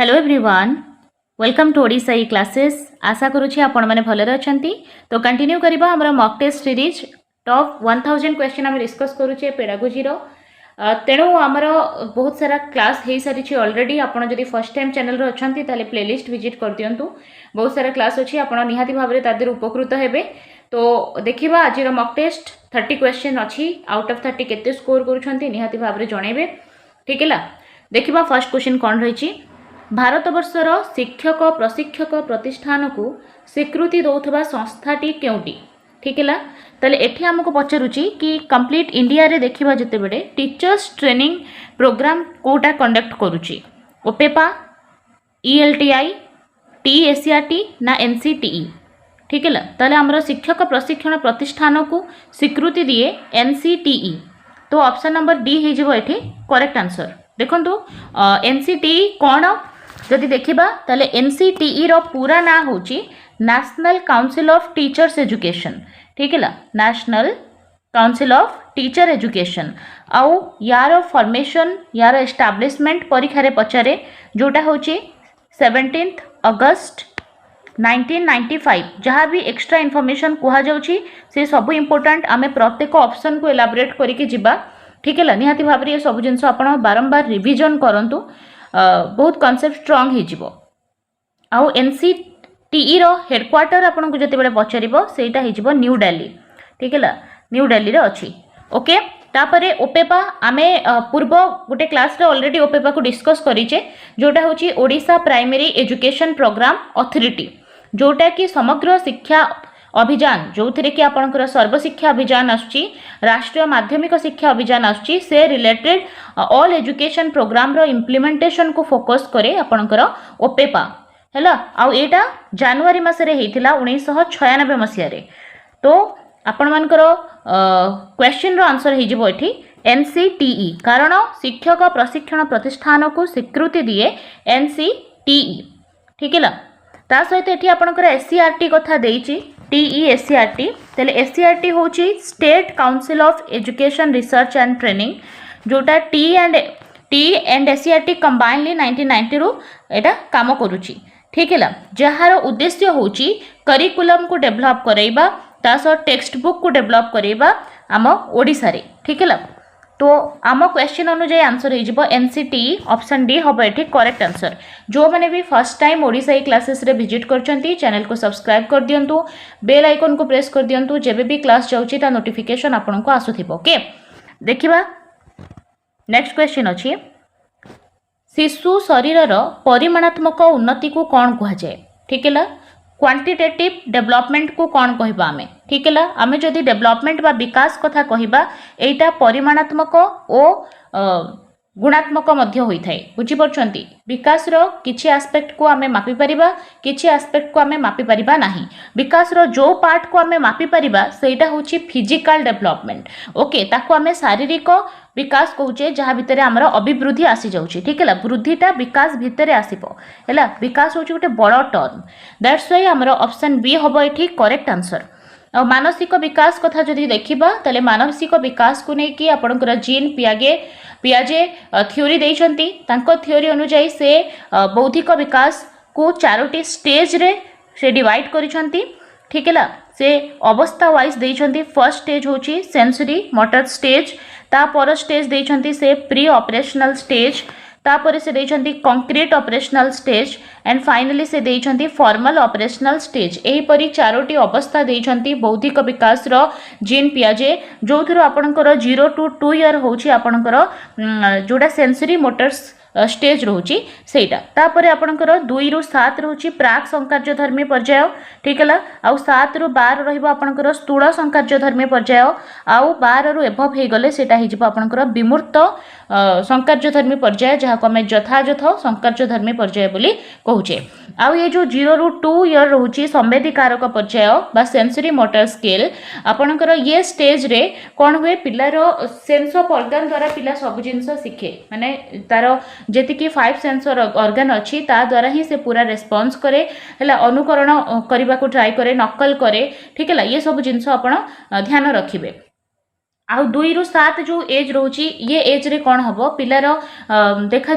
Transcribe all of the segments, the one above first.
Hello everyone, welcome to Odisha E classes. आशा करुँची आपण मैंने भलरे अच्छी। तो कंटिन्यू करवा आम mock test series top 1000 question आम डिस्कस करुचे पेडागोजी तेणु आमर बहुत सारा क्लास हो सारी ऑलरेडी। आपड़ जब फर्स्ट टाइम चैनल अच्छा ताले प्लेलिस्ट विजिट कर दिंतु। बहुत सारा क्लास अच्छी, आप निहाती भाव में तादेर उपकृत हेबे। तो देखिए आज मॉक टेस्ट 30 क्वेश्चन अच्छी। आउट ऑफ 30 केते स्कोर करुछंती निहाती भाव में जनइबे। ठीक है, देखिबा फर्स्ट क्वेश्चन कौन रही। भारतवर्षर शिक्षक प्रशिक्षक प्रतिष्ठान को स्वीकृति दौथबा संस्थाटी केउटी। ठीक है, ताले एठी हमको पचारुची कि कंप्लीट इंडिया रे देखिबा जते बेडे टीचर्स ट्रेनिंग प्रोग्राम कोटा कंडक्ट करूची। ओपेपा, ईएलटीआई, टीएससीआरटी ना एनसीटीई। ठीक है, ताले हमरो शिक्षक प्रशिक्षण प्रतिष्ठान को स्वीकृति दिए एनसीटीई। तो ऑप्शन नंबर डी हे जिवो एठी करेक्ट आंसर। देखंतु एनसीटीई कोन जदि देखिबा ताले एनसीटीई रो पूरा ना होची national council of teachers education. ठीक है, national council of teacher education. आउ यार फॉर्मेशन यार एस्टाब्लिशमेंट परीक्षा रे पचारे जोटा होची 17 अगस्त 1995। जहाँ भी एक्स्ट्रा इनफॉरमेशन कहा जाउची से सब इम्पोर्टेंट आमे प्रत्येक ऑप्शन को एलाबोरेट करके जिबा। ठीक है, निहाती भाव में ये सब जिनस आपण बारंबार रिविजन करंतु, बहुत कॉन्सेप्ट स्ट्रांग हो जिवो। आउ एनसीटीई रो हेडक्वार्टर आपन को जते बेले पचारिबो सेटा हे जिवो न्यू दिल्ली। ठीक है, न्यू दिल्ली रे अछि। ओके, तापरे ओपेपा आमे पूर्व गोटे क्लास रे ऑलरेडी ओपेपा को डिस्कस करिचे, जोटा होची Odisha primary education programme authority, जोटा कि समग्र शिक्षा अभियान जो थे कि आपंकर सर्वशिक्षा अभियान आसुची, राष्ट्रीय माध्यमिक शिक्षा अभियान आसुची, से रिलेटेड ऑल एजुकेशन प्रोग्राम रो इम्प्लीमेंटेशन को फोकस करे आपंकर ओपेपा हैला। आउ एटा जनवरी मासरे हेतिला 1996 मसिया रे। तो आपण मानकर क्वेश्चन रो आंसर हे जिवो एठी एनसीटीई, कारण शिक्षक प्रशिक्षण प्रतिष्ठान को स्वीकृति दिए एनसीटीई। ठीक है, ता सहित एठी आपनकर एससीआरटी कथा देइची टीईएससीआरटी। तेले एससीआरटी होची state council of education research and training, जोटा टी एंड एससीआरटी कंबाइनली 1990 रु एटा काम करूची। ठीक है, जहार उद्देश्य होची करिकुलम को डेवलप करैबा, तासो टेक्स्ट बुक को डेवलप करैबा आम ओडिसा रे। ठीक है, तो आम क्वेश्चन अनुसार आंसर हो एनसीटीई। ऑप्शन डी हम ये करेक्ट आंसर। जो मैंने भी first time Odisha E classes रे विजिट करचंती चैनल को सब्सक्राइब कर दियंतु, बेल आइकन को प्रेस कर दियंतु, जेबे भी क्लास जाउची ता नोटिफिकेशन आपन को आसुथिबो। ओके, देखिबा नेक्स्ट क्वेश्चन अछि शिशु शरीरर परिमाणात्मक उन्नति को कौन कहा जाए। ठीक है, क्वांटिटेटिव डेवलपमेंट को कौन कहबा आमे। ठीक है, आमे जदि डेवलपमेंट बा विकास कथा कहबा एटा परिमाणात्मक और गुणात्मक मध्य होई थाए। बुझी परछंती, विकास रो किछि एस्पेक्ट को आमे मापी परिबा, किछि एस्पेक्ट को आमे मापी परिबा नाही। विकास रो जो पार्ट को आमे मापी परिबा सेटा होछि फिजिकल डेवलपमेंट। ओके, ताको आमे शारीरिक विकास कहूचे, जहाँ भितर आमर अभिवृद्धि आसी जाउची। ठीक है, वृद्धिटा विकास भितर आसीबो हैला। विकास होछि गोटे बड़ टर्म, दैट्स व्हाई आमर ऑप्शन बी हबो एठी करेक्ट आंसर। और मानसिक विकास कथा जदि देखिबा ताले मानसिक विकास को नेकी आपनकर जीन पियाजे थ्योरी देइछंती। तांको थ्योरी अनुसार से बौद्धिक विकास को 4टी स्टेज रे से डिवाइड करिछंती। ठीक है, से अवस्था वाइज देइछंती। फर्स्ट स्टेज होची सेंसरी मोटर स्टेज, तापर स्टेज देइछंती से प्री ऑपरेशनल स्टेज, तापर से देइछंती concrete operational stage, and finally से देइछंती फॉर्मल ऑपरेशनल स्टेज। एही परी 4टी अवस्था देइछंती बौद्धिक विकास रो जीन पियाजे, जो थरो आपनकर 0 to 2 ईयर होची आपनकर जोडा सेंसरी मोटर्स स्टेज रोची सेटा। तापर आपनकर 2 ରୁ 7 रोची प्राक संकार्यधर्मी पर्याय। ठीक है, आउ 7 ରୁ 12 रहिबो आपनकर स्थूल संकार्यधर्मी पर्याय, आउ 12 ରୁ एभव हे गले सेटा हे जिवो आपनकर विमूर्त संकार्यधर्मी पर्याय, जहाँ को आमे यथायथ संकार्यधर्मी पर्याय बोली कहूचे। आउ ये जो 0 ରୁ 2 ईयर रोची संवेदीकारक पर्याय बा सेंसरी मोटर स्केल, आपनकर ये स्टेज रे कोन हुए पिलार सेंस ऑफ ऑर्गन द्वारा पिला सब जिंस शिखे, माने तार जेतिकी 5 सेंसर ऑर्गन अच्छी ता द्वारा ही से पूरा रेस्पॉन्स करे हैला, अनुकरण करने को ट्राई करे, नकल करे। ठीक है, ये सब जिनस आपण ध्यान रखिबे। आउ 2 रु 7 जो एज रोची ये एज रे कौन हम पिलार देखा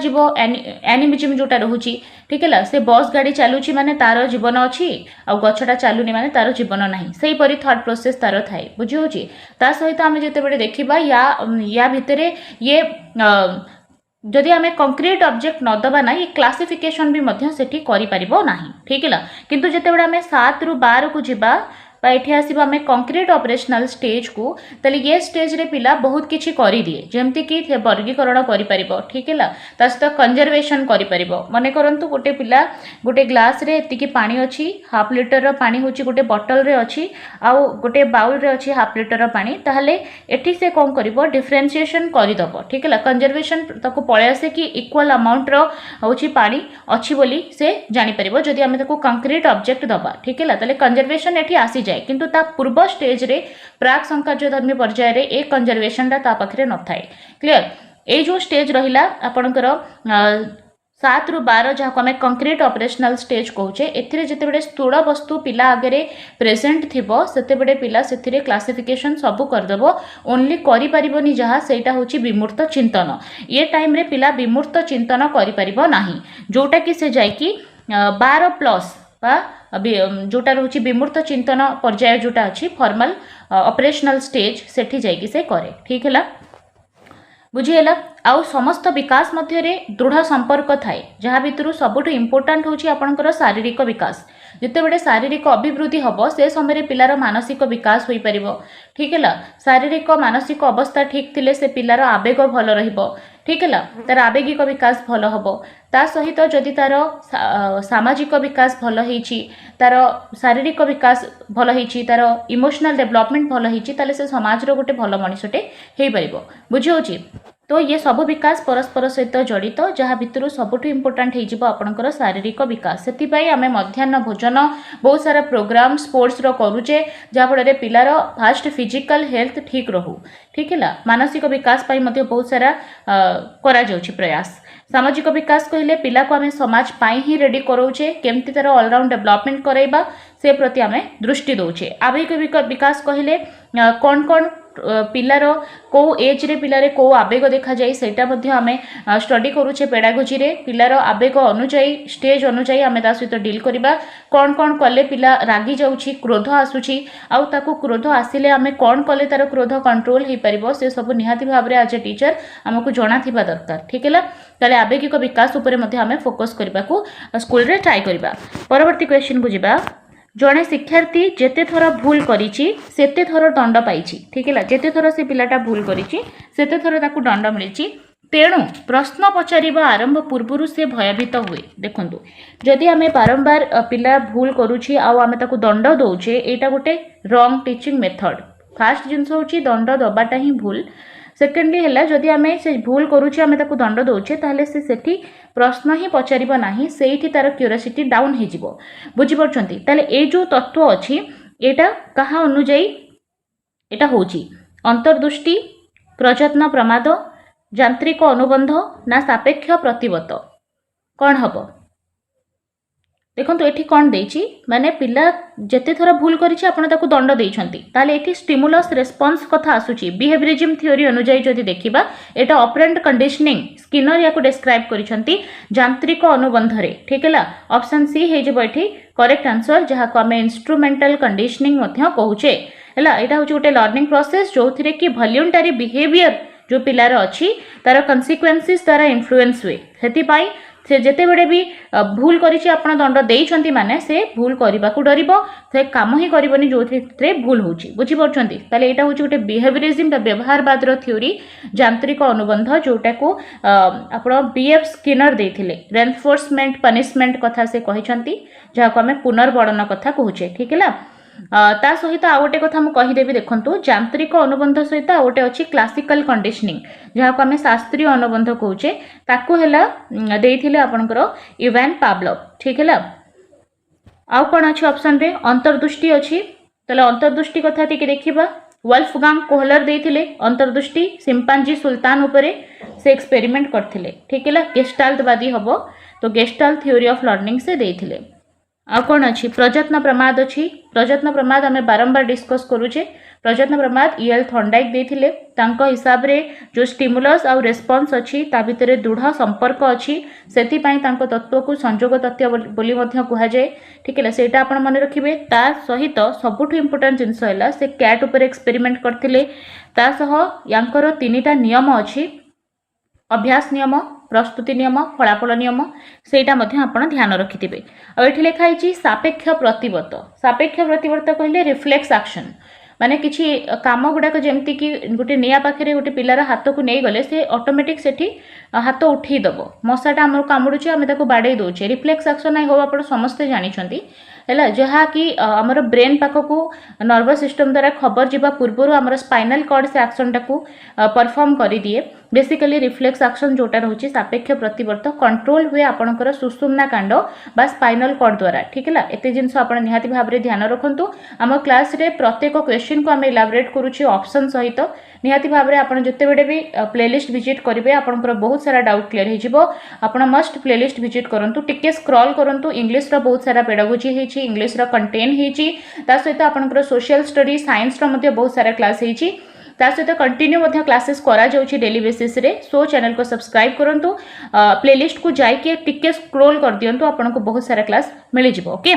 एनिमिजम जोटा रोची ठीक है से बस गाड़ी चलुची माने तार जीवन अच्छी आ गछटा चलुनी माने तार जीवन ना से परी थॉट प्रोसेस तार थाए बुझी होची ता सहित आम जिते देखा या भितर ये जदि आम कंक्रीट ऑब्जेक्ट नदबा ना ये क्लासिफिकेशन भी मध्य सेठी करि परिबो नाही ठीक है किंतु जिते आम 7 रु 12 को जिबा ये आसो आम कंक्रीट ऑपरेशनल स्टेज को तले ये स्टेज रे पिला बहुत किछि करि दिए जेमति कि वर्गीकरण करि परिबो ठीक है ता सहित कंजर्वेशन करि परिबो मने करंतु गोटे पिला गोटे ग्लास रे एतिकी पानी अछि हाफ लिटर रो पानी होछि गोटे बोतल रे अछि आ गोटे बाउल रे अछि हाफ लिटर रो पानी ताहले एठी से कोन करिवो डिफरेंशिएशन करि दबो ठीक है कंजर्वेशन ताको पळे आसे कि इक्वल अमाउंट रो होछि पानी अछि बोली से जानि परिबो जदि आमे ताको कंक्रीट ऑब्जेक्ट दबा ठीक है ताले कंजर्वेशन एठी आसी जाय किंतु ता पूर्व स्टेज रे प्राक संकार्यधर्मी पर्याय रे ए कंजर्वेशन ता पाखरे न थाए क्लियर ए जो स्टेज रहिला आपनकर 7 रु 12 जहाँ आम कंक्रीट ऑपरेशनल स्टेज कहूचे एथिरे जेतेबेले स्थूल वस्तु पिला आगे प्रेजेंट थिबो सेतेबेले पिला सेथिरे क्लासिफिकेशन सबु करदेबो ओनली करि परिबोनी जहाँ सेटा होची विमूर्त चिंतन ये टाइम रे पिला विमूर्त चिंतन करि परिबो नाही जोटा कि से जाय कि 12 प्लस बा जोटा रोची विमूर्त चिंतन पर्याय जोटा अच्छी फॉर्मल ऑपरेशनल स्टेज सेठी जाइकी से करे ठीक है बुझीगला आउ समस्त विकास मध्य दृढ़ संपर्क थाए जहाँ भितर सबुठ इम्पोर्टाट होची आपनकर शारीरिक विकास जितेबेले शारीरिक अभिवृद्धि हम से समय पिलार मानसिक विकास हो पार ठीक है शारीरिक मानसिक अवस्था ठीक थिले से पिलार आवेग भल रहिबो ठीक है तार आवेगिक विकास भल हम ता सहित जदि तार सामाजिक विकास भल होईची तार शारीरिक विकास भल होईची तार इमोशनल डेवलपमेंट भल होईची ताले से समाज रो गोटे भल मनिषटे हेई परिबो बुझी होची तो ये सब विकास परस्पर सहित जड़ित जहाँ भितर सबुठ इम्पोर्टाट हो आपंकर शारीरिक विकास से आम मध्याह्न भोजन बहुत सारा प्रोग्राम स्पोर्ट्स रो करुचे जहाँफल पिलार फास्ट फिजिकल हेल्थ ठीक रहू ठीक है मानसिक विकास बहुत सारा करा जाउछि प्रयास सामाजिक विकास कहले पिला को आम समाज पाई ही रेडी कराऊे केमती तार ऑलराउंड डेवलपमेंट कराइबा से प्रति आम दृष्टि दौचे आवेगिक विकास कहले कौन कौन पिलार को एज रे पिलारे को आवेग देखा जाए सेटा मध्य आमे स्टडी करूचे पेडागोजी रे पिलार आवेग अनुजाई स्टेज अनुजाई आमे ता सहित डील करिबा कौन कौन कले पिला रागी जाउछि क्रोध आसुछि आउ ताको क्रोध आसिले आमे कौन कले तार क्रोध कंट्रोल हे परिबो से सब निहाती भाव रे आज टीचर हमकु जणा थिबा दरकार ठीक है ताले आवेगिक विकास ऊपर मध्य आमे फोकस करबा को स्कूल रे ट्राई करबा परवर्ती क्वेश्चन को जिबा जड़े शिक्षार्थी जेते थर भूल करिछि सेते थर दंड पाइछि ठीक है जेते थर से पिलाटा भूल करिछि सेते थर ताकू दंड मिलिछि तेणु प्रश्न पचारिबा आरंभ पूर्वरु से भयभीत हुए देखंतु जदि आमे बारंबार पिला भूल करूछि आ आमे ताकू दंड दउछे एटा गोटे रॉन्ग टीचिंग मेथड फास्ट जिंस होछि दंड दबाटा ही भूल सेकेंडली है जदि आम से भूल करुचे आम ताकू दंड दौचे ताहले से सेठी प्रश्न ही पचारिबा नाही सेठी तार क्यूरियोसिटी डाउन हे जिवो बुझी परछंती ताहले ए जो तत्व अछि एटा कहा अनुजाई एटा होची अंतर्दृष्टि प्रयत्न प्रमाद यांत्रिक अनुबंध ना सापेक्ष प्रतिबत कौन हम देखो ये कौन देछि माने पिला जेते थर भूल करिछि आपण ताकू दंड देइछंती ताले एठी स्टिमुलस रेस्पॉन्स कथा आसुछि बिहेवियरिज्म थ्योरी अनुसार जदि देखिबा एटा ऑपरेंट कंडीशनिंग स्किनर याको डिस्क्राइब करिछंती यांत्रिक अनुबंध रे ठीक है ऑप्शन सी हे जे बैठी करेक्ट आंसर जहा को हमें इंस्ट्रूमेंटल कंडीशनिंग मध्य कहूचे हैला एटा होछि गोटे लर्निंग प्रोसेस जोथिरे कि वॉलंटरी बिहेवियर जो पिलार अच्छी तार कन्सिक्वेंसेस तार इन्फ्लुएंस हुए से से जिते बड़े भी भूल करिछि आपण दंड देइछंती माने से भूल करबा को डरिबो से काम ही करबनी जो भूल होछि बुझी परछंती ताले एटा होछि गोटे बिहेवियरिज्म बा व्यवहारवाद रो थ्योरी यांत्रिक अनुबंध जोटा को आपण बीएफ स्किनर देथिले रेनफोर्समेंट पनिशमेंट कथा से कहिछंती जहा को हमें पुनर्वर्णन कथा कहूचे ठीक है ता सहित आ गोटे कथा कहीदेवी देखंतु यांत्रिक अनुबंध सहित आ गोटे अछि क्लासिकल कंडीशनिंग जहाँ को आम शास्त्रीय अनुबंध कहूचे ताकू हैला देइथिले आपनकर इवान पावलोव ठीक है आउ कौन अच्छी ऑप्शन रे अंतर्दृष्टि अच्छी ताले अंतर्दृष्टि कथा टिके देखिबा वोल्फगांग कोहलर देइथिले अंतर्दृष्टि सिंपांजी सुल्तान उपरे से एक्सपेरिमेंट करथिले ठीक है गेस्टाल्टवादी हबो तो गेस्टाल्ट थ्योरी ऑफ लर्निंग से देइथिले आ कौन अच्छी प्रयत्न प्रमाद अच्छी प्रयत्न प्रमाद आम बारंबार डिस्कस करुचे प्रजत्न प्रमाद ईएल थर्नडाइक देथिले तांको हिसाब रे जो स्टिमुलस आउ रेस्पॉन्स अछि ता भितरे दृढ़ संपर्क अछि सेति पई तांको तत्व को संयोग तत्व बोली मध्य कुहा जाय ठीक है सेटा आपण मन रखिबे ता सहित सबुठ इंपोर्टेंट जिंस हैला से कैट ऊपर एक्सपेरिमेंट करथिले ता सह यांकर तीनिटा नियम अछि अभ्यास नियम प्रस्तुति नियम फलाफल नियम सेटा मध्य आपण ध्यान रखिथिबे आ एठी लेखा हिची सापेक्ष प्रतिवर्त कहले रिफ्लेक्स एक्शन माने किछि काम गुडाक जेमति कि गोटे निया पाखरे गोटे पिलार हाथ को नहीं गले से ऑटोमेटिक सेठी हाथ उठी दबो मशाटा हमर कामुडुची आमे ताको बाडे दोचे रिफ्लेक्स एक्शन नै हो आपण समस्त जानि छथि हैला जहा कि हमर ब्रेन पाखकू नर्वस सिस्टम द्वारा खबर जिबा पूर्वरु हमर स्पाइनल कॉर्ड से एक्शन टाकू परफॉर्म करि दिए बेसिकली रिफ्लेक्स एक्शन जोटा रहउची सापेक्ष प्रतिवर्त कंट्रोल हुए आपनकर सुषुम्ना कांड बा स्पाइनल कॉर्ड द्वारा ठीक है एते जिंस आपण निहाती भाबरे ध्यान रखंतु हम क्लास रे प्रत्येक क्वेश्चन को हम इलाबोरेट करूची ऑप्शन सहित निहाती भाबरे आपण जते बेडे भी प्लेलिस्ट विजिट करिवे आपनकर बहुत सारा डाउट क्लियर हे जिवो आपण मस्ट प्लेलिस्ट विजिट करंतु टिके स्क्रॉल करंतु इंग्लिश रो बहुत सारा पेडागोजी हे इंग्लिश रो कंटेंट हेची ता सहित आपनकर सोशल स्टडी साइंस रो मध्ये बहुत सारा क्लास हेची ता सहित कंटिन्यू मध्ये क्लासेस करा जाउची डेली बेसिस रे सो चैनल को सब्सक्राइब करंतु प्लेलिस्ट को जाई के टिके स्क्रॉल कर दियंतु आपनको बहुत सारा क्लास मिलि जिवो ओके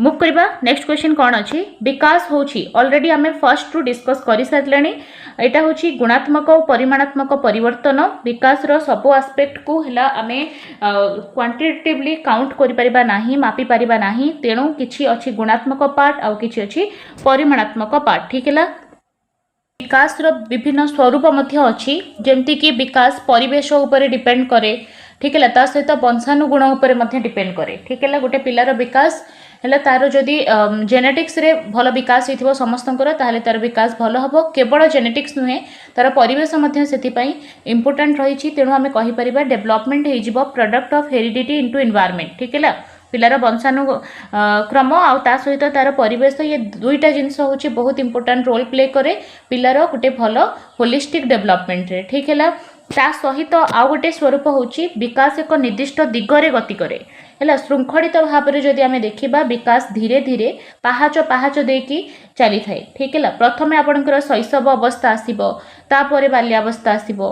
मूव करबा नेक्स्ट क्वेश्चन कोन अछि विकास होची ऑलरेडी हमें फर्स्ट टू डिस्कस करि सारलेनी एटा होची गुणात्मक और परिमाणात्मक परिवर्तन विकास रो सब एस्पेक्ट को हला हमें क्वांटिटेटिवली काउंट करि परिबा नाही मापी परिबा नाही तेणु किछि अछि गुणात्मक पार्ट आ किछि अछि परिमाणात्मक पार्ट ठीक है विकास रो विभिन्न स्वरूप मध्य अछि जेमति कि विकास परिवेश ऊपर डिपेंड करे ठीक है ता सहित वंशानुगुण ऊपर मध्य डिपेंड करे ठीक है गोटे पिलार विकास हेला तार जदि जेनेटिक्स रे भल विकास हेथिबो समस्तंकर ताहले तार विकास भल हबो केवल जेनेटिक्स नुहे तार परिवेश मध्य सेति पई इंपोर्टेंट रहिछि तेणु आमे कहि परिबा डेवलपमेंट हे जिवो product of heredity into environment ठीक है पिलार वंशानु क्रम आ ता सहित तार परिवेश ये दुईटा जिंस होछि बहुत इंपोर्टेंट रोल प्ले करे पिलार गोटे भल होलिस्टिक डेवलपमेंट रे ठीक है ता सहित आ गोटे स्वरूप होछि विकास एक निर्दिष्ट दिगरे गति करे है श्रृंखलित भाव में जदि आम देखा विकास धीरे धीरे पाहाच पाहाच देकी चली थाए ठीक है प्रथमे आपणकर शैशव अवस्था आसीबो तापरे बाल्यावस्था आसीबो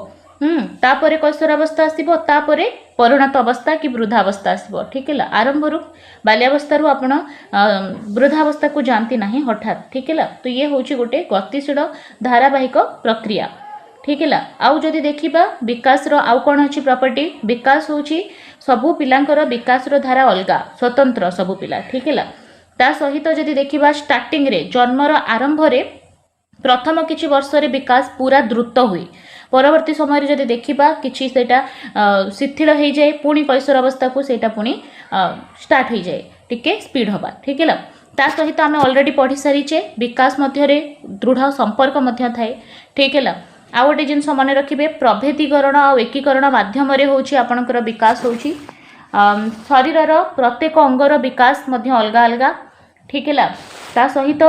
तापरे कैशोरावस्था आसीबो तापरे परिणत अवस्था कि वृद्धावस्था आसीबो ठीक है आरंभ रु बाल्यावस्था रु आपण वृद्धावस्था को जानती नहीं हठात ठीक है तो ये होची गोटे गतिशील धारावाहिक प्रक्रिया ठीक है आउ जदि देखिबा विकास रो आउ कोन अछि प्रॉपर्टी विकास होची सबु पिलांकर विकास रो धारा अलगा स्वतंत्र सबु पिला ठीक है ता सहित जदि देखिबा स्टार्टिंग रे जन्मर आरंभ रे प्रथम किछि वर्ष रे विकास पूरा द्रुत हुई परवर्ती समय जदि देखिबा किछि सेटा शिथिल हो जाए पुणी कैशोर अवस्था को सेटा पुणी स्टार्ट हो जाए टिके स्पीड हबा ठीक है ता सहित आमे ऑलरेडी पढ़ी सारीचे विकास मध्य रे दृढ़ संपर्क मध्य थाए ठीक है आ गोटे जिनस मन रखिए प्रभेदीकरण और एकीकरण मध्यम होची आपणकर विकास होची शरीर प्रत्येक अंगर विकास मध्य अलग अलग ठीक है ता सहित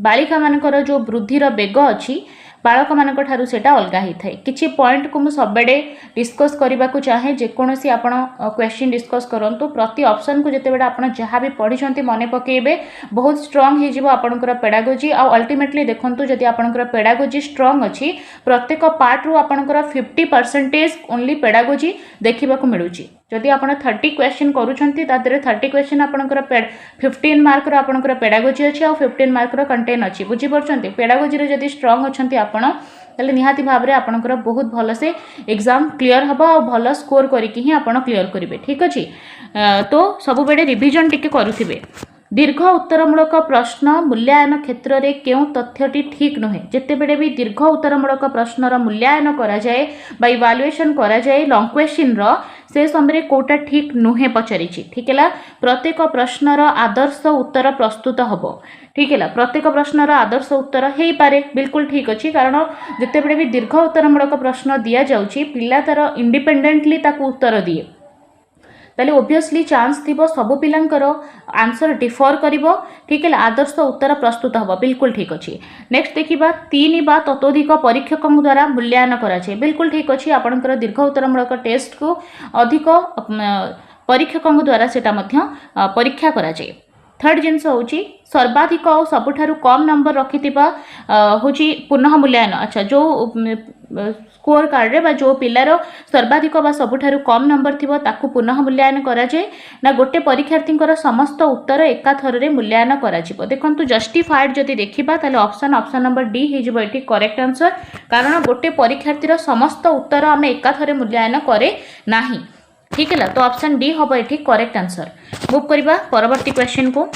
बालिका मानकर जो वृद्धिर बेग अच्छी बालक मानक ठारू सेटा अलग ही थाए किछि पॉइंट को मु सबबेडे डिस्कस करबा को चाहे जेकोसी आपण क्वेश्चन डिस्कस करंतु प्रति ऑप्शन को जते बेडा आपण जहाँ भी पढ़ी मने पकेबे बहुत स्ट्रांग हे जिवो आपणकर पेडागोजी आ अल्टीमेटली देखंतु जदि आपणकर पेडागोजी स्ट्रांग अछि प्रत्येक पार्ट रु आपणकर 50% ओनली पेडागोजी देखिबा को मिलुची जदि आपण 30 क्वेश्चन करूछंती तादरे 30 क्वेश्चन आपणकर 15 मार्क रो आपणकर पेडागोजी अछि आ 15 मार्क रो कंटेंट अछि बुझी परछंती पेडागोजी रे जदि स्ट्रांग अछंती आपण तले निहाती भाव रे आपणकर बहुत भल से एग्जाम क्लियर हबा और भल स्कोर करिकि ही आपण क्लियर करिवे ठीक अछि तो सब बेडे रिवीजन टिके करूथिबे दीर्घ उत्तरमूलक प्रश्न मूल्यांकन क्षेत्र में क्यों तथ्यटी ठीक नुहे जिते बेले भी दीर्घ उत्तरमूलक प्रश्नर मूल्यांकन करा जाए बा इवालुएशन करा जाए लॉन्ग क्वेश्चन रो से समय कोटा ठीक नुहे पचारि ठीक है प्रत्येक प्रश्नर आदर्श उत्तर प्रस्तुत हम ठीक है प्रत्येक प्रश्नर आदर्श उत्तर हो पारे बिल्कुल ठीक अच्छी कारण जिते बेले भी दीर्घ उत्तरमूलक प्रश्न दि जाउची पिला तार इंडिपेंडेंटली ताकू उत्तर दिए ताले ओबियसली चांस थिबो सबु पिलांकर आंसर डिफर करिवो ठीक है आदर्श उत्तर प्रस्तुत हबो बिल्कुल ठीक अछि नेक्स्ट देखिबा 3 बा ततोधिक परीक्षकों द्वारा मूल्यांकन करा छै बिल्कुल ठीक अछि आपनकर दीर्घ उत्तरमूलक टेस्ट को अधिक परीक्षकों द्वारा सेटा मध्य परीक्षा करा छै थर्ड जिनस हूँ सर्वाधिक और सबुठारु कम नंबर रखिथिबा हूँ पुनः मूल्यांकन। अच्छा जो स्कोर कार्ड रे जो पिलार सर्वाधिक बा सबुठारु कम नंबर थिबो ताकू पुनः मूल्यांकन करा जाए ना गोटे परीक्षार्थी समस्त उत्तर एका थर रे मूल्यांकन करा जिवो। देखंतु जस्टिफाइड जदि देखिबा ताले ऑप्शन नंबर डी हे जिवो एठी करेक्ट आंसर, कारण गोटे परीक्षार्थी समस्त उत्तर आमे एका थरे मूल्यांकन करे नाही। ठीक है तो ऑप्शन डी हम ये करेक्ट आंसर। मूव करवा परवर्ती क्वेश्चन को।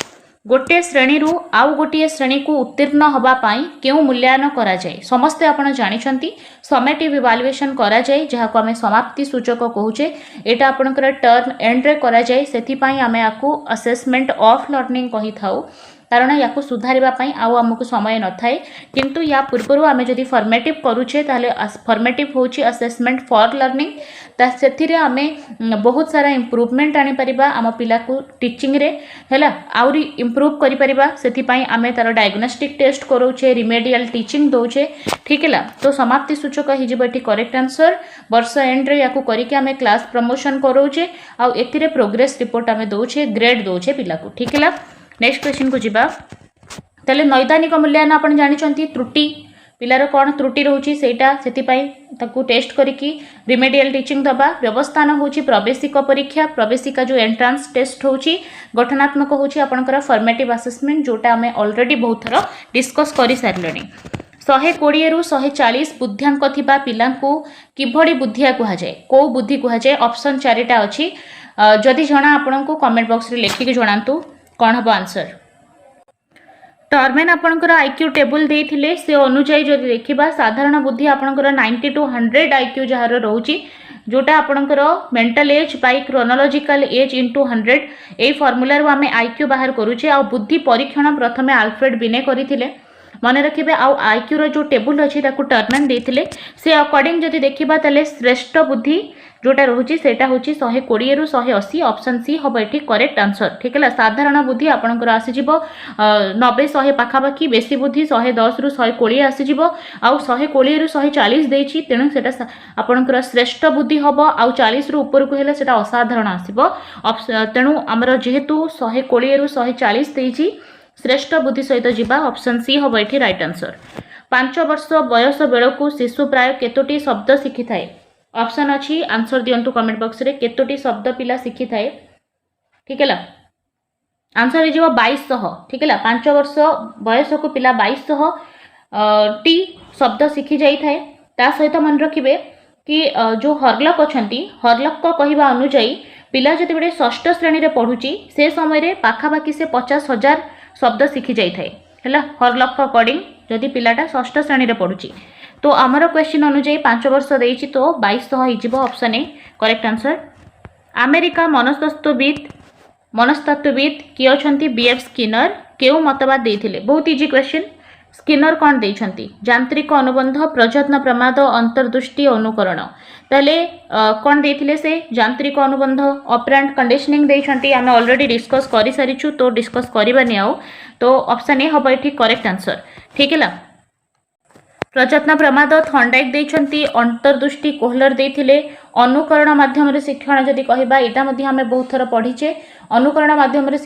गोटे श्रेणी रु आउ गोटे श्रेणी को उत्तीर्ण हवा पाई केउ मूल्यांकन करा जाए समस्ते आपण जानिछंती समेटिव इवैल्यूएशन करा जाए जहाँ को आमे समाप्ति सूचक कहूचे। एटा आपनकर टर्म एंड रे करा जाए सेथि पई आमे आकु असेसमेंट ऑफ लर्निंग कहि थाउ, कारण या सुधारिबा पई आउ हमकु समय न थाए। किंतु या पूर्व आमे जदि फॉर्मेटिव करूचे ताले फॉर्मेटिव होची असेसमेंट फॉर लर्निंग ता सेथिरे आमे बहुत सारा इंप्रूवमेंट आनी परिबा आम पिला को टीचिंग रे हैला आउरी इंप्रूव करि परिबा। सेथि पई आमे तार डायग्नोस्टिक टेस्ट करूचे रिमेडियल टीचिंग दोचे। ठीक है तो समाप्ति सूचक हि जिवो एठी करेक्ट आंसर। वर्ष एंड रे याकू करिके आमे क्लास प्रमोशन करूचे आ एथिरे प्रोग्रेस रिपोर्ट आमे दोचे ग्रेड दोचे पिला को। ठीक है नेक्स्ट क्वेश्चन को जीवा। ताले नैदानिक मूल्यांकन आपण जानिछंती त्रुटि पिलार कौन त्रुटि रोची सेटा सेति पई ताकू टेस्ट करिकी रिमेडियल टीचिंग दबा। व्यवस्थान होची प्रवेशिक परीक्षा, प्रवेशिका जो एंट्रांस टेस्ट होची। गठनात्मक होची आपनकर फॉर्मेटिव असेसमेंट जोटा हमें ऑलरेडी बहुत थर डिस्कस करि सारलेनी। 120 रु 140 बुद्धियांक थिबा पिलांकू किभଳି बुद्धिया कुहा जाए को बुद्धि कुहा जाए। ऑप्शन 4टा अछि जदि जणा आपनकू कमेंट बॉक्स रे लेखिक जणांतु कौन हम आंसर। टर्मेन आपनकर आईक्यू टेबल देथिले से अनुसार जदि देखिबा साधारण बुद्धि आपनकर 90 टू 100 आईक्यू जहार रहउची जोटा आपनकर mental age by chronological age into 100 ए फार्मूला रो हमें आईक्यू बाहर करूचे। आ बुद्धि परीक्षण प्रथमे अल्फ्रेड बिने करिथिले मन रखिबे। आ आईक्यू रो जो टेबल अछि ताकू टर्मेन देथिले से अकॉर्डिंग जदि देखिबा तले श्रेष्ठ बुद्धि जोटा रोची सेटा होची 120 रु 180। ऑप्शन सी हम एठी करेक्ट आंसर। ठीक है साधारण बुद्धि आपनकर आसी जिवो 90 100 पाखापाखि, बेसी बुद्धि 110 रु 120 आसी जिवो आ 120 रु 140 देछि तेणु सेटा आपनकर श्रेष्ठ बुद्धि हबो आ 40 रु ऊपर को हेले सेटा असाधारण आसीबो। तेणु हमर जेहेतु 120 रु 140 देछि श्रेष्ठ बुद्धि सहित जिबा ऑप्शन सी हम एठी राइट आंसर। 5 वर्ष बयस बेलकू शिशु प्राय केतोटी शब्द शिखि थाए। ऑप्शन अच्छी आंसर दियंतु कमेंट बॉक्स रे केतोटी शब्द पिला शिखि थाए। ठीक है आंसर हो जिवो 2200। ठीक है 5 वर्ष बयस को पिला 2200 टी शब्द शिखि जाई थाए। ता सहित मन रखिबे कि जो हरलक अछंती हरलक को कहिबा अनुसार पिला जति बडे षष्ठ श्रेणी रे पढुची से समय रे पाखापाखि से 50,000 शब्द शिखि जाई थाए। हैला हरलक अकॉर्डिंग जदि पिलाटा षष्ठ श्रेणी रे पढुची तो आमर क्वेश्चन अनुसार 5 वर्ष देइछि तो 2200 हो option A correct answer. America मनस्तत्वविद किए अछंती बीएफ स्किनर केउ मतवाद देइथिले। बहुत इजी क्वेश्चन। स्किनर कौन देइछंती यांत्रिक अनुबंध, प्रयत्न, प्रमाद, अंतर्दृष्टि, अनुकरण। ताले कौन देइथिले से यांत्रिक अनुबंध ऑपरेंट कंडीशनिंग देइछंती। आमे ऑलरेडी डिस्कस करि सारिछु तो डिस्कस करबानी आउ तो ऑप्शन ए हबो एठी करेक्ट आंसर। ठीक है प्रयत्न प्रमाद थंडाइक देइछंती, अंतर्दृष्टि कोहलर देइथिले। अनुकरण माध्यम रे शिक्षण जदि कहबा एटा मध्ये हमें बहुत थर पढ़ीचे। अनुकरण माध्यम रे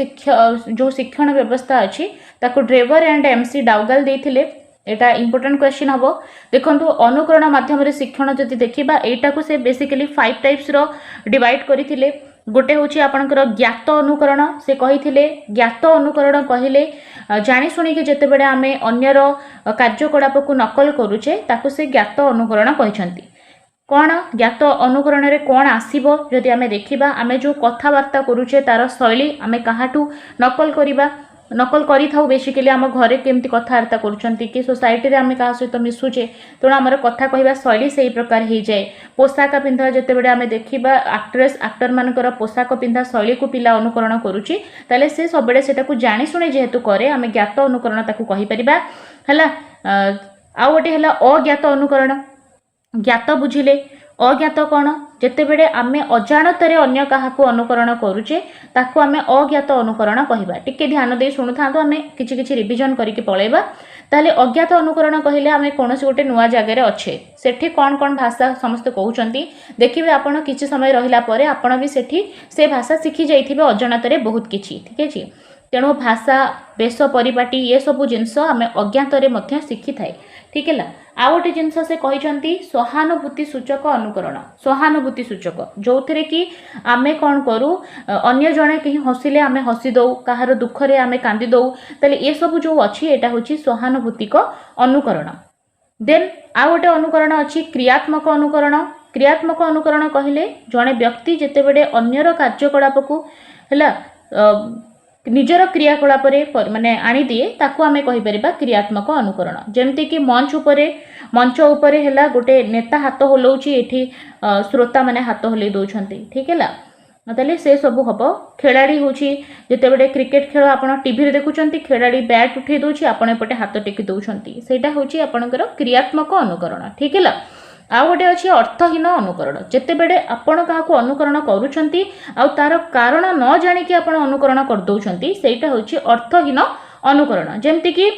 जो शिक्षण व्यवस्था अछि ताको Drever and MC डाउगल देइथिले। Etah important question हबो। देखंतु अनुकरण माध्यम रे शिक्षण जदि देखिबा एटा को से बेसिकली 5 टाइप्स रो डिवाइड करिथिले। गोटे होची आपनकर ज्ञात अनुकरण से कहिथिले। ज्ञात अनुकरण कहिले जानि सुनी के जते बेडे आमे अन्यर कार्यकलाप को नकल करूचे ताको से ज्ञात अनुकरण कहिसंती। कौन ज्ञात अनुकरण रे कौन आसीबो जदि आमे देखिबा आमे जो कथावार्ता करूचे तार शैली आमे काहाटू नकल करिबा नकल करी थाउ। बेसिकली आम घरे केमती कथावार्ता करूछंती कि सोसाइटी रे आमे का सहित मिसुचे तेणु आमर कथा कहबा शैली सही प्रकार हो जाए। पोशाक पिंधा जते बेडे आमे देखिबा एक्टर मानकर पोशाक पिंधा शैली को पिला अनुकरण करूची ताले से सबेडे सेटा को जानि सुने जेहेतु करे आमे ज्ञात अनुकरण ताकू कहि परिबा। हला आ गोटे हला अज्ञात अनुकरण। ज्ञात बुझिले अज्ञात कौन जेते बेडे आमे अजाणतरे अन्य काहाकू अनुकरण करूचे ताकू आमे अज्ञात अनुकरण कहिबा। टिके ध्यान दे सुनु थांतो आमे किछि किछि रिवीजन करिके पळेबा। ताले अज्ञात अनुकरण कहिले आमे कोनोसी गोटे नुवा जगह रे अच्छे सेठी कौन कौन भाषा समस्त कहउचंती देखिबे आपण किछि समय रहिला परे आपण भी सेठी से भाषा शिखि जाइथिबे अजाणतरे बहुत किछि। ठीक अछि तेणु भाषा बेश परिपाटी ये सब जिनस आम अज्ञात शिखी थाए ठीक है। आउ गोटे जिनस से कहते सहानुभूति सूचक अनुकरण सहानुभूति सूचक जो थे कि आमे कौन करूँ अन्य जड़े कहीं हसिले आम हसी दौ कहार दुखरे आम कांदी दौ तेल ये सब जो अच्छी यहाँ हूँ सहानुभूतिक अनुकरण। देन आउ गोटे अनुकरण अच्छी क्रियात्मक अनुकरण। क्रियात्मक अनुकरण कहले जड़े व्यक्ति जितेबले अन्यर कार्यकलाप को है निजर क्रियाकलाप माने आनी दिए ताकू आमे कहि परिबा क्रियात्मक अनुकरण। जेमती कि मंच उपरे है गोटे नेता हाथ हलाउची एठी श्रोता माने हाथ हलै दउछंती ठीक है। ताले से सब हम खेलाड़ी हूँ जितेबले क्रिकेट खेल आप टीवी रे देखुंत खेलाड़ी बैट उठे दौर आपड़ एपटे हाथ टेकी दौरान सेटा हूँ आपणकर क्रियात्मक अनुकरण ठीक है। आउ गोटे अच्छी अर्थहीन अनुकरण जितेबले आपण क्या अनुकरण करुँच तार कारण न जाणिकी आप अनुकरण करदे सेटा हूँ अर्थहीन अनुकरण। जमती कि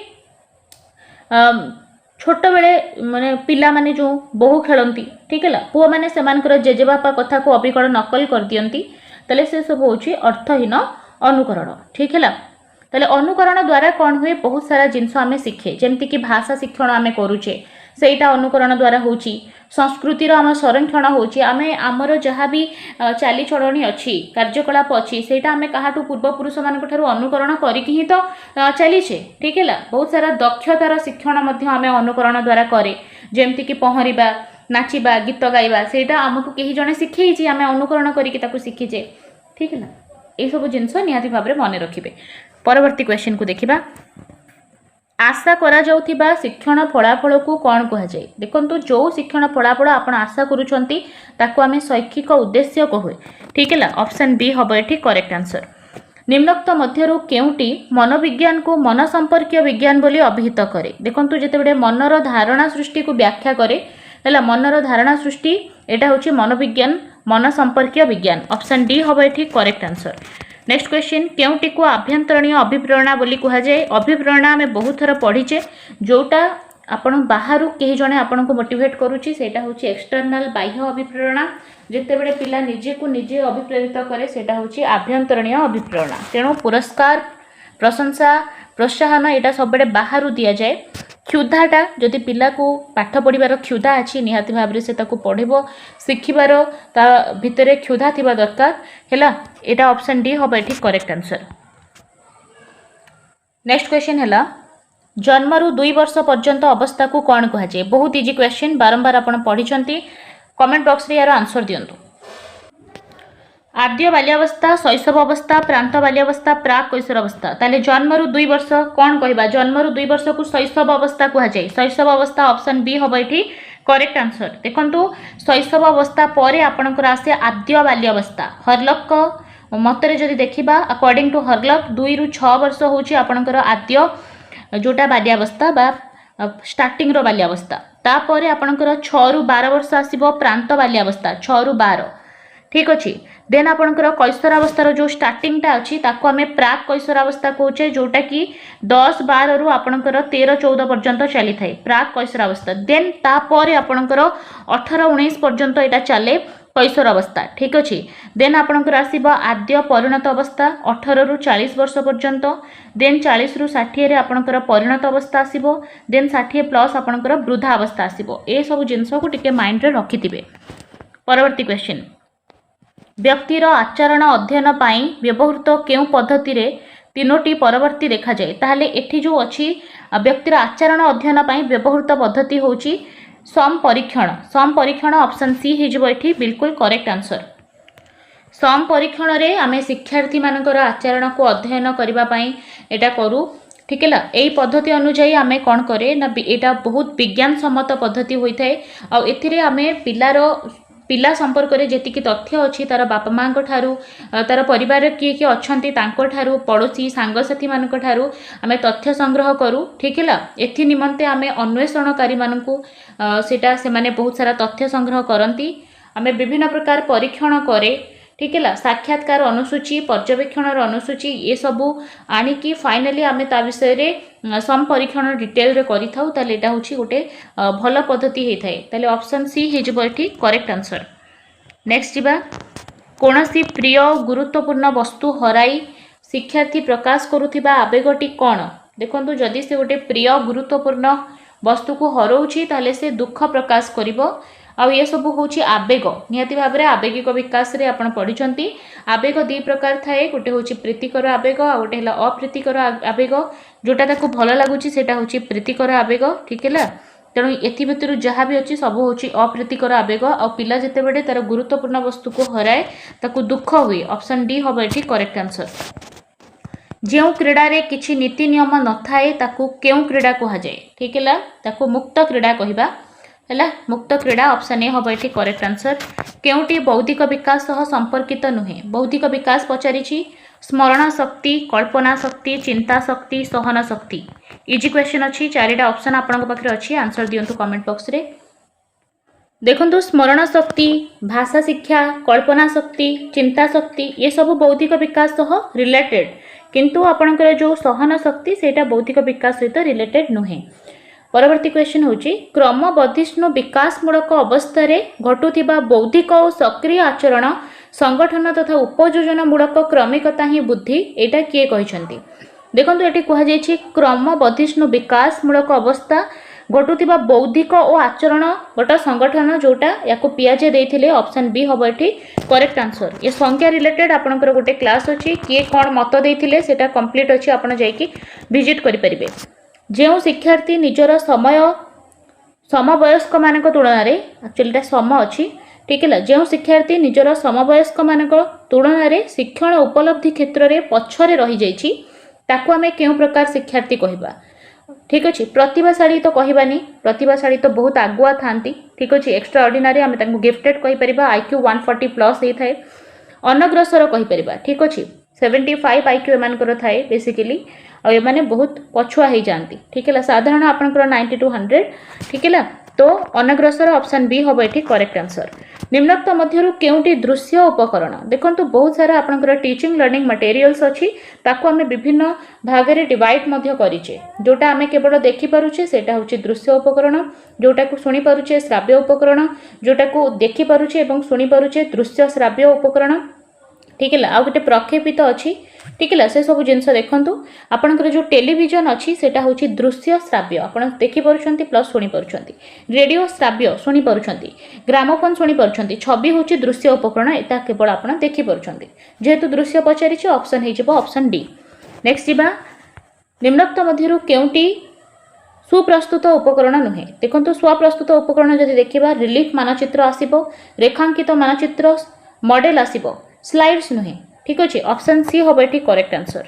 छोट बेले माने पिला माने जो बहु खेलती ठीक है पुआ माने सेमानकर जेजेबापा कथा को अबिकल नकल कर दियंती तले से सब हूँ अर्थहीन अनुकरण ठीक है। ताले अनुकरण द्वारा कौन हुए बहुत सारा जिनस आम शिखे जमती कि भाषा शिक्षण आम करुचे सेटा अनुकरण द्वारा होची संस्कृतिर आम संरक्षण होची आमे आमर जहाँ भी चाली चलणी अच्छी कार्यकलाप अच्छी सेटा आमे काहाटू पूर्वपुरुष मानक ठारू अनुकरण करिकी ही तो चलीछे ठीक है। बहुत सारा दक्षतार शिक्षण मध्य आमे अनुकरण द्वारा करे जेमती कि पहरिबा नाचिबा गीत गाइबा सेटा आमको केही जणे शिखेइछि आमे अनुकरण करिकी ताकू शिखिछे ठीक है। ये सब जिनस निहाती भाबरे मन रखिबे। परवर्ती क्वेश्चन को देखिबा आशा करा जाउथिबा शिक्षण फलाफल को कौन कह जाए। देखंतु जो शिक्षण फलाफल आपण आशा करूछंती ताकू आमे शैक्षिक उद्देश्य कहू ठीक है। ऑप्शन बी हबो एठी करेक्ट आंसर। निम्नोक्त मध्यरु केउटी मनोविज्ञान को मन संपर्कीय विज्ञान बोली अभिहित करे। देखंतु जेतेबेले मनर धारणा सृष्टि को व्याख्या करे हला मनर धारणा सृष्टि एटा होची मनोविज्ञान मन संपर्कीय विज्ञान। ऑप्शन डी हबो एठी करेक्ट आंसर। नेक्स्ट क्वेश्चन केउटी को आभ्यंतरणीय अभिप्रेरणा बोली कह जाए। अभिप्रेरणा आम बहुत थर पढ़ीचे जोटा आपण बाहर कहीं जड़े आपन को मोटिवेट करुच्ची सेटा हूँ एक्सटर्नाल बाह्य अभिप्रेरणा जितेबले पिला निजे को निजे अभिप्रेरित करे सेटा हूँ आभ्यंतरणीय अभिप्रेरणा। तेणु पुरस्कार प्रशंसा प्रोत्साहन यहाँ सब बाहर दि जाए। क्षुधाटा जदि पिला को पाठ पढ़िबार क्षुधा अच्छी निहाती भाव से पढ़िबो शिखिबार ता भितरे क्षुधा थिबा दरकार हैला। एटा ऑप्शन डी हबो एठी करेक्ट आंसर। नेक्स्ट क्वेश्चन हैला जन्मरु 2 वर्ष पर्यंत अवस्था को कौन कह जाए। बहुत इजी क्वेश्चन बारंबार आपण पढ़िचंती कमेंट बॉक्स रे यार आंसर दियंतु। आद्य बाल्यावस्था शैशव अवस्था प्रांत बाल्यावस्था प्राक कैशोर अवस्था ताले जन्मरु 2 वर्ष कौन कहबा जन्मरु 2 वर्ष को शैशव अवस्था कह जाए। शैशव अवस्था ऑप्शन बी हबो एठी करेक्ट आंसर। देखंतु शैशव अवस्था परे आपणकर आसे आद्य बाल्यावस्था हरलक मतरे जदि देखिबा अकॉर्डिंग टू हरलक 2 रु 6 वर्ष होची आपणकर आद्य जोटा बाल्यावस्था बा स्टार्टिंग रो बाल्यावस्था तापर आपणकर 6 रु 12 वर्ष आसीबो प्रांत बाल्यावस्था 6 रु 12 ठीक अच्छे। देन आपणकर कैशोरावस्थार जो स्टार्टिंगटा अच्छी ताको आमे प्राक कैशोरावस्था कहे जोटा कि 10-12 रु आपणकर 13-14 पर्यंत चली थाए प्राक कैशोरावस्था। देन तापर आपणकर 18-19 पर्यंत एटा चले कैशोर अवस्था ठीक अच्छे। देन आपणकर आसीबो आद्य परिणत अवस्था 18 रु 40 वर्ष पर्यंत। देन 40 रु 60 रे आपणकर परिणत अवस्था आसीबो। देन 60 प्लस आपणकर वृद्धा अवस्था आसीबो। ए सब जिंस को टिके माइंड रे रखिथिबे। परवर्ती क्वेश्चन व्यक्तिर आचरण अध्ययन पाई व्यवहृत केउ पद्धति रे तीनोटी परवर्ती देखा जाए। ताहले एठी जो अच्छी व्यक्तिर आचरण अध्ययन पाई व्यवहृत पद्धति होची सम परीक्षण ऑप्शन सी हिजबो एठी बिल्कुल करेक्ट आंसर। सम परीक्षण रे आमे शिक्षार्थी मानकर आचरण को अध्ययन करबा पाई एटा करू ठीक है। यही पद्धति अनुजाई आमे कौन करे ना एटा बहुत विज्ञान सम्मत पद्धति होई थाए आ एथिरे आमे पिला संपर्क में जी तथ्य अच्छी तार बापा माँ ठारू तार परिवार किए किए अच्छी ठारू पड़ोशी सांगसाथी मान ठारू आमे तथ्य संग्रह करूँ ठीक है। एथि निमंते आमे अन्वेषणकारी मानकू सेटा से माने बहुत सारा तथ्य संग्रह करती आमे विभिन्न प्रकार परीक्षण करे ठीक है। साक्षात्कार अनुसूची पर्यवेक्षण अनुसूची ये सबू आनिकी फाइनाली आमे ता विषय रे सम परीक्षण डिटेल रे करि थाउ ताले एटा होची गोटे भल पद्धति हे थाए ताले ऑप्शन सी हिजबो एठी करेक्ट आंसर। नेक्स्ट जिबा कोनोसी प्रिय गुरुत्वपूर्ण वस्तु हराई शिक्षार्थी प्रकाश करुथिबा आवेगटी कौन देखो जदि से गोटे प्रिय गुरुत्वपूर्ण वस्तु को हरोछि ताले से दुख प्रकाश करिवो आ ये सब हूँ आवेग निहाती भाव में आवेगिक विकास रे आपण पढ़ी आवेग दी प्रकार थाए गोटे हूँ प्रीतिकर आवेग आ गोटे है अप्रीतिकर आवेग जोटा ताको भल लगुच सेटा हूँ प्रीतिकर आवेग ठीक है तेणु एथि भितर जहाँ भी अच्छी सब हूँ अप्रीतिकर आवेग आ पिला जिते बड़े तार गुरुत्वपूर्ण वस्तु को हराए ताकू दुख हुए ऑप्शन डी हम ये करेक्ट आंसर जो क्रीड़ा रे किछि नीति नियम न थाए ताकू केउ क्रीड़ा कहा जाए ठीक है ताकू मुक्त क्रीड़ा कहबा है मुक्त क्रीड़ा ऑप्शन ए हम ये करेक्ट आंसर केउटी बौद्धिक विकास सह संपर्कित नुहे बौद्धिक विकास पचारि स्मरण शक्ति कल्पना शक्ति चिंता शक्ति सहन शक्ति इजी क्वेश्चन अच्छी चारिटा ऑप्शन आपन पाखे अच्छी आंसर दियंतु कमेंट बॉक्स रे देखंतु स्मरण शक्ति भाषा शिक्षा कल्पना शक्ति चिंता शक्ति ये सब बौद्धिक विकास सह रिलेटेड किंतु आपणकर जो सहन शक्ति सेटा बौद्धिक विकास सहित रिलेटेड नुहे परवर्ती क्वेश्चन होची क्रम वर्धिष्णु विकासमूलक अवस्था रे घटुथिबा बौद्धिक और सक्रिय आचरण संगठन तथा उपयोजन मूलक क्रमिकता ही बुद्धि एटा किए कहिसंती देखंतु एटी कहा जायछि क्रम वर्धिष्णु विकासमूलक अवस्था घटुथिबा बौद्धिक और आचरण गोटा संगठन जोटा याको पियाजे देथिले ऑप्शन बी हबो एठी करेक्ट आंसर ये संख्या रिलेटेड आपनकर गोटे क्लास अछि किए कोन मत देथिले सेटा कंप्लीट अछि आपण जायकि विजिट करि परिबे जो शिक्षार्थी निजर समय समवयस्क मानक तुलन में एक्चुअली सम अच्छी ठीक है जो शिक्षार्थी निजर समवयस्क मानक तुलन में शिक्षण उपलब्धि क्षेत्र में पछरे रही जाइछि ताकू आमे केउ प्रकार शिक्षार्थी कहबा ठीक अच्छे प्रतिभाशाली तो कहबानी प्रतिभाशाली तो बहुत आगुआ थांती ठीक अच्छे एक्स्ट्रा ऑर्डिनरी आमे तांको गिफ्टेड कहि परिबा IQ 140 प्लस हे थाए अनग्रसर कहि परिबा ठीक अच्छे 75 IQ एमानकर थाए बेसिकली और ये बहुत पछुआ हो जाती ठीक है साधारण आपंकर 90 to 100 ठीक है तो अनग्रसर ऑप्शन बी हम ये करेक्ट आंसर निम्नोक्त मध्य केउटी दृश्य उपकरण देखो बहुत सारा आपंकर टीचिंग लर्निंग मटेरियल्स अच्छी ताकू आम विभिन्न भाग में डिवाइड करें जोटा आम केवल देखिपे सेटा हूँ दृश्य उपकरण जोटा को शुणी पारुचे श्राव्य उपकरण जोटा को देखिपे और शुणी पारुचे दृश्य श्राव्य उपकरण ठीक है आउ गोटे प्रक्षेपित अच्छी ठीक है से सब जिनस देखूँ आपंकर जो टेलीविजन अच्छी सेटा हूँ दृश्य श्राव्य आप देखिपे प्लस शुणी पार्टी रेडियो श्राव्य शुणी पार्टी ग्रामोफोन शुणी पार्टी छवि हूँ दृश्य उपकरण एटा केवल आप देखिपे जेहेतु दृश्य पचारि ऑप्शन हो ऑप्शन डी नेक्स्ट जा निम्नोक्त मध्य केउटी सुप्रस्तुत उपकरण नुहे देखो स्वप्रस्तुत उपकरण जदि देखा रिलीफ मानचित्र आसब रेखांकित मानचित्र मॉडल आसब स्लाइड्स नुहे ठीक अच्छे ऑप्शन सी हम ये करेक्ट आंसर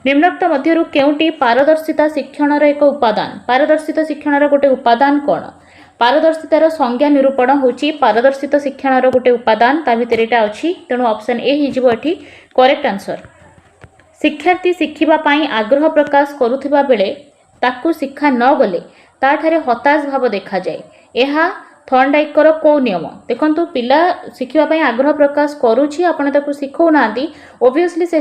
निम्नोक्त मध्य केउटी पारदर्शिता शिक्षण एक उपादान पारदर्शिता शिक्षण गोटे उपादान कौन पारदर्शितार संज्ञा निरूपण होची पारदर्शित शिक्षण गोटे उपादान ता भितर एटा अछि तेणु ऑप्शन ए हिजिबो एठी करेक्ट आंसर शिक्षार्थी शिखिबा पाई आग्रह प्रकाश करुथिबा बेले ताकू शिक्षा न गले ताठारे हताश भाव देखा जाए एहा थर्नडाइकर को नियम देखो पिला शिखापी आग्रह प्रकाश करुच्ची आपड़ ताको शिखौ ना ओबियसली से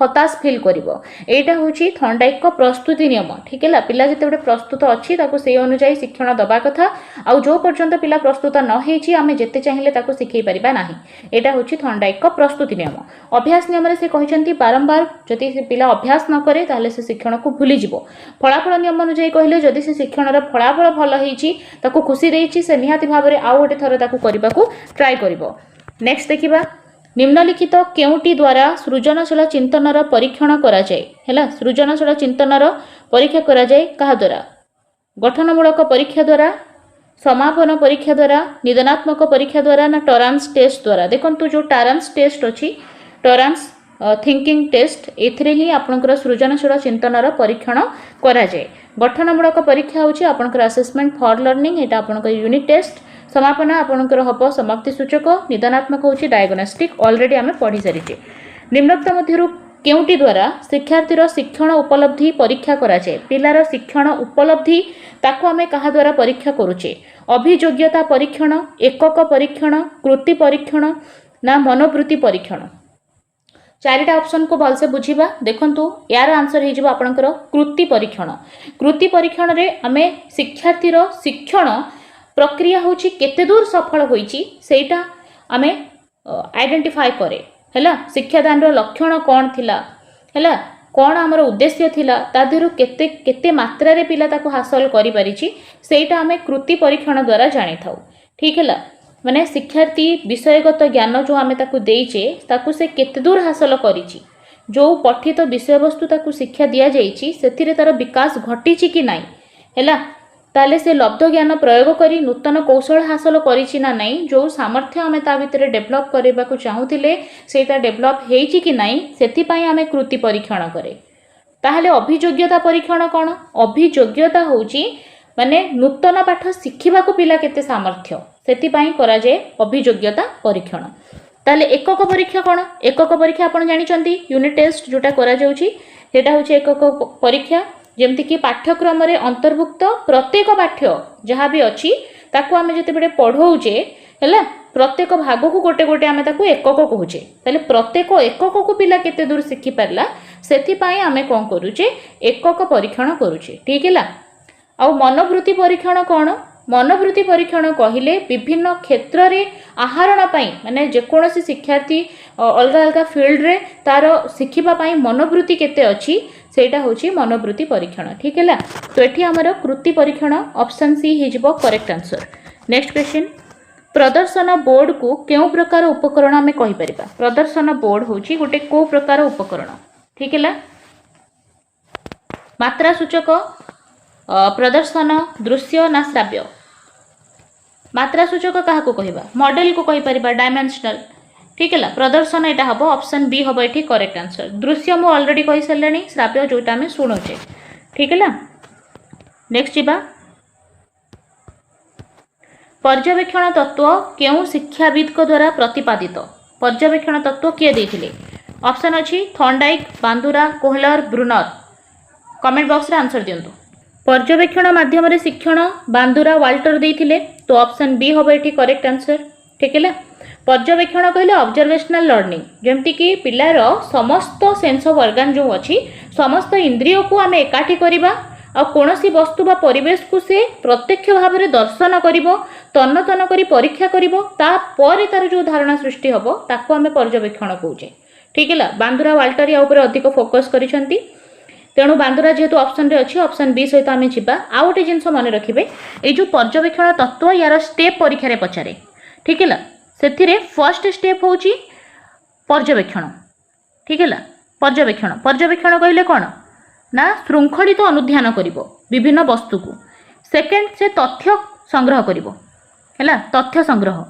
हताश फिल करिवो एटा होची थर्नडाइक प्रस्तुति नियम ठीक है पिला जिते बड़े प्रस्तुत अच्छी से अनुसार शिक्षण दबा कथा आउ जो पर्यंत पिला प्रस्तुत न होईची आमे जेते चाहिए ताको शिखै परिबा नाही एटा होची थर्नडाइक प्रस्तुति नियम अभ्यास नियम रे से कहिसंती बारंबार जदि पिला अभ्यास न करे ताहले से शिक्षण को भूली जिवो फलाफल नियम अनुसार कहले जदि से शिक्षण रे फलाफल भल होईची ताको खुशी देईची से निहाती भाव में आउ गोटे थर ताको करबा को ट्राई करिवो नेक्स्ट देखिबा निम्नलिखित केउटी द्वारा सृजनशील चिंतनर परीक्षण करा जाए हैला सृजनशील चिंतनर परीक्षा करा जाए कहा द्वारा गठनमूलक परीक्षा द्वारा समापन परीक्षा द्वारा निदानात्मक परीक्षा द्वारा ना टॉरन्स टेस्ट द्वारा देखंतु जो टॉरन्स टेस्ट अछि टॉरन्स थिंकिंग टेस्ट एथिरे ही आपनकर सृजनशील चिंतनर परीक्षण करा जाए गठनमूलक परीक्षा होछि आपनकर असेसमेंट फॉर लर्निंग एटा आपनकर यूनिट टेस्ट समापन आपणकर हम समाप्ति सूचक निदानात्मक होची डायग्नोस्टिक ऑलरेडी आमे पढ़ी सारिचे निम्नोक्त मध्यरु केउटी द्वारा शिक्षार्थीर शिक्षण उपलब्धि परीक्षा करा जाए पिलार शिक्षण उपलब्धि ताको आमे कहा द्वारा परीक्षा करूचे अभियोग्यता परीक्षण एकक परीक्षण कृति परीक्षण ना मनोवृत्ति परीक्षण चारिटा ऑप्शन को भलसे बुझीबा देखंतु यार आंसर हे जिवो आपणकर कृति परीक्षण रे आमे शिक्षार्थीर शिक्षण प्रक्रिया होची केते दूर सफल होईची सेटा आमे आइडेंटिफाई करे हैला शिक्षादान रो लक्षण कोन थिला है कौन आमर उद्देश्य थिला ता देहरु केते केते मात्रा रे पिला ताको हासिल करि परिछि सेटा आमे कृति परीक्षण द्वारा जानि थाउ। ठीक है माने शिक्षार्थी विषयगत ज्ञान जो आमे ताको देइचे ताको से केते दूर हासिल करिछि जो पठित विषय वस्तु ताको शिक्षा दिया जाइछि सेथिरे तार विकास घटिछि कि नाही हैला ताले से लब्ध ज्ञान प्रयोग करी नूतन कौशल हासिल करिछि ना नाही जो सामर्थ्य आमे ता भितरे डेवलप करबा को चाहूतिले सेटा डेवलप हेइछि कि नाही सेथि पई आमे कृति परीक्षण करे। ताहले अभियोग्यता परीक्षण कोन अभियोग्यता होउछि माने नूतन पाठ शिखिबा को पिला केते सामर्थ्य सेथि पई करा जाय अभियोग्यता परीक्षण। ताहले एकक परीक्षा कोन एकक परीक्षा आपण जानि चंती यूनिट टेस्ट जोटा करा जाउछि सेटा होछि एकक परीक्षा जेमती कि पाठ्यक्रम रे अंतर्भुक्त प्रत्येक पाठ्य जहाँ भी अच्छी ताकू आमे जते बडे पढौचे हैला प्रत्येक भाग को गोटे गोटे आमे ताकू एकक कहूचे ताले प्रत्येक एकक को पिला केते दूर शिखि परला सेथि पई आमे कोन करूचे एकक परीक्षण करूचे। ठीक है आ मनोवृत्ति परीक्षण कोन मनोवृत्ति परीक्षण कहिले विभिन्न क्षेत्र रे आहरण पई माने जेकोनोसी शिक्षार्थी अलग अलग फील्ड रे तार शिखिबा पई मनोवृत्ति केते अछि सेटा होची मनोवृत्ति परीक्षण। ठीक है तो एठी हमर कृति परीक्षण ऑप्शन सी हिजबो करेक्ट आंसर। नेक्स्ट क्वेश्चन प्रदर्शन बोर्ड को केउ प्रकार उपकरण हमें कहि परिबा प्रदर्शन बोर्ड होची गोटे को प्रकार उपकरण। ठीक है मात्रा सूचक प्रदर्शन दृश्य ना श्राव्य मात्रा सूचक क्या कहबा मॉडल को कहि परिबा डायमेंशनल। ठीक है प्रदर्शन यहाँ हम ऑप्शन बी हम ये करेक्ट आंसर। दृश्य मु ऑलरेडी कही सारे श्राव्य जोटा आम शुणुचे। ठीक है नेक्स्ट जीवा पर्यवेक्षण तत्व केउ शिक्षाविद द्वारा प्रतिपादित पर्यवेक्षण तत्व किए देथिले ऑप्शन अच्छी Thorndike Bandura Kohler Bruner comment box रे आंसर दियंतु। पर्यवेक्षण माध्यम रे शिक्षण बांदुरा वाल्टर देथिले तो ऑप्शन बी हम ये करेक्ट आंसर। ठीक है पर्यवेक्षण कहले ऑब्जर्वेशनल लर्निंग जमती कि पिलार समस्त सेंस ऑफ ऑर्गन जो अच्छी समस्त इंद्रिय को आम एकाठी करवा आ कोनोसी वस्तु बा परिवेश को से प्रत्यक्ष भाव में दर्शन करिवो तन्न तन्न करी परीक्षा करिवो तापर तार जो धारणा सृष्टि हबो ताको आम पर्यवेक्षण कहूचे। ठीक है बांदुरा वाल्टर या ऊपर अधिक फोकस करिसंती तेणु बांदुरा जेहेतु ऑप्शन रे अच्छी ऑप्शन बी सहित आम जा आ गोटे जिनस मन रखिए ये जो पर्यवेक्षण तत्व यार स्टेप परीक्षा रे पचारे। ठीक है से फर्स्ट स्टेप हूँ पर्यवेक्षण। ठीक है पर्यवेक्षण पर्यवेक्षण कहले कौन ना श्रृंखलित अनुध्यान करिवो विभिन्न वस्तु को। सेकेंड से तथ्य संग्रह करिवो हैला तथ्य संग्रह।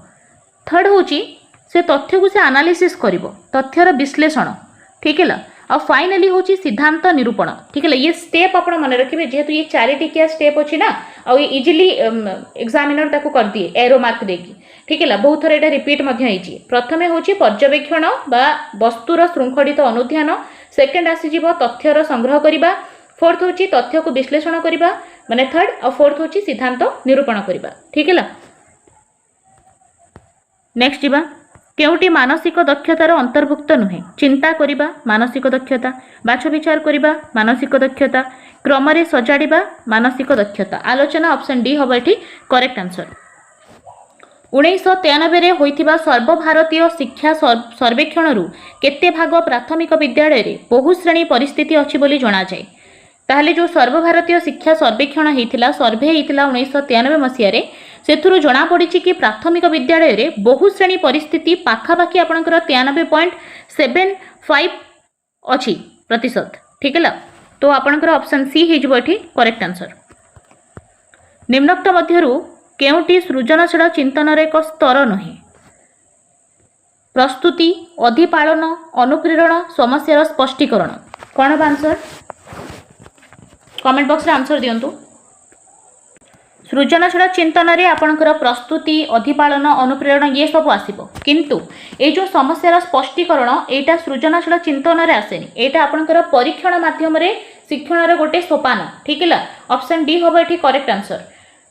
थर्ड हूँ से तथ्य को से एनालिसिस करिवो तथ्यर विश्लेषण। ठीक है और फाइनली हूँ सिद्धांत निरूपण। ठीक है ये स्टेप आप मन रखिए जेहेतु ये चारिटिकिया स्टेप अच्छी ना आ इजिली एग्जामिनर ताको कर दिए एरो मार्क देकी। ठीक है बहुत थर ये रिपीट प्रथमे हूँ पर्यवेक्षण बा वस्तुर श्रृंखलित अनुध्यान सेकेंड आसीज तथ्यर संग्रह करवा फोर्थ हूँ तथ्य को विश्लेषण करवा माने थर्ड और फोर्थ हूँ सिद्धांत निरूपण करवा। ठीक है नेक्स्ट जीवा केउटी मानसिक दक्षतार अंतर्भुक्त नुहे चिंता करिबा मानसिक दक्षता बाछ विचार करिबा मानसिक दक्षता क्रम रे सजाड़िबा मानसिक दक्षता आलोचना ऑप्शन डी हम ये करेक्ट आंसर। 1993 रे होइथिबा सर्वभारतीय शिक्षा सर्वेक्षण केते भाग प्राथमिक विद्यालय रे बहुश्रेणी परिस्थिति अछि बोली जणा जाय ताहले जो सर्वभारतीय शिक्षा सर्वेक्षण होइथिला सर्वे होइथिला 1993 मसिया रे सेथुरु जणा पड़ी कि प्राथमिक विद्यालय रे बहुश्रेणी परिस्थिति पाखापाखि आपणकर 93.75 अछि प्रतिशत। ठीक है तो आपणकर ऑप्शन सी हिजबो एठी करेक्ट आंसर। निम्नोक्त मध्यरु केउटी सृजनशील चिंतन एक स्तर नुहे प्रस्तुति अधिपालन अनुप्रेरण समस्यार स्पष्टीकरण कौन बा आंसर कमेंट बॉक्स रे आंसर दियंतु। सृजनशील चिंतन रे आपणकर प्रस्तुति अधिपालन अनुप्रेरण ये सब आसीबो किंतु ए जो समस्यार स्पष्टीकरण एटा सृजनशील चिंतन रे आसेनी एटा आपणकर परीक्षण माध्यम रे शिक्षण रे गोटे सोपान। ठीक है ऑप्शन डी होबो एठी करेक्ट आंसर।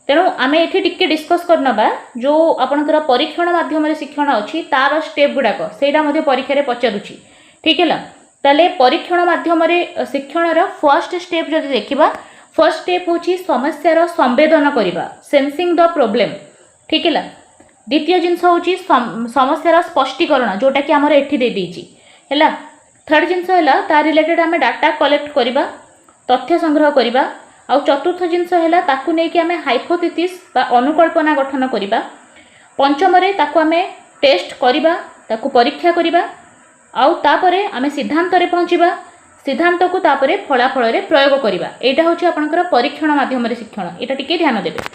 तेणु आम ये टिके डिस्कस करनबा जो आपणकर परीक्षण माध्यम रे शिक्षण अच्छी तार स्टेप गुड़ाक से परीक्षा रे पचारुची। ठीक है ताले परीक्षण माध्यम रे शिक्षण रो फर्स्ट स्टेप जदि देखिबा फर्स्ट स्टेप होची समस्यार संवेदन करिबा सेंसिंग द प्रॉब्लम। ठीक है द्वितीय जिनस होची समस्यार स्पष्टीकरण जोटा कि आमर एठी दे देची हैला। थर्ड जिनस है ता रिलेटेड आम डाटा कलेक्ट करवा तथ्य संग्रह करवा आउ चतुर्थ जिनस है ताकू नहीं कि आम हाइपोथेसिस बा अनुकल्पना गठन करवा पंचम ताकू आम टेस्ट करवा ताकू परीक्षा करवा आउ तापरे आम सिद्धांत रे पहुँचवा सिद्धांत को तापरे फलाफल रे प्रयोग करवा यहाँ हूँ आपंकर परीक्षण माध्यम शिक्षण यहाँ टिके ध्यान देवे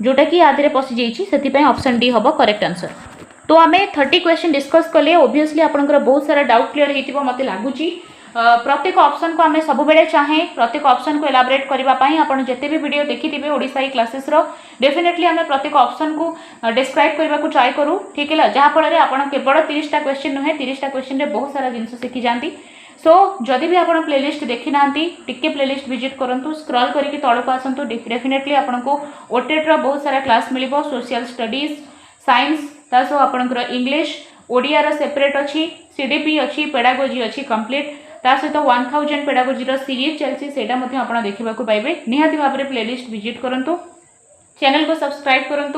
जोटा कि आदि पशि जाइए ऑप्शन डी हम करेक्ट आंसर। तो आम 30 क्वेश्चन डिस्कस कले ओबियसली आपंकर बहुत सारा डाउट क्लियर हो मत लगुच प्रत्येक ऑप्शन को आम सब बेले चाहे प्रत्येक ऑप्शन को एलाबोरेट करने आपन जिते भी वीडियो देखिथे ओडिशा ई क्लासेस रो डेफिनेटली आम प्रत्येक ऑप्शन को डिस्क्राइब करने को ट्राई करूँ ठीक है जहाँफल आप केवल 30टा क्वेश्चन नुहे 30टा क्वेश्चन में बहुत सारा जिनस शिखी जाती सो जदि भी आप प्लेलिस्ट देखी ना टिके प्लेलिस्ट विजिट करूँ स्क्रॉल करके तौक आसतु डेफिनेटली आपको ओटेट बहुत सारा क्लास मिल सोशल स्टडीज साइंस ता सह आपंकर इंग्लिश ओडिया रो सेपरेट अच्छी सीडीपी अच्छी पेडागोजी अच्छी कंप्लीट ता सहित 1000 पेडागोजी रो सीरीज चलती से देखा पाइबे निहाती भाव में प्लेलिस्ट विजिट करूँ चैनल को सब्सक्राइब करूँ।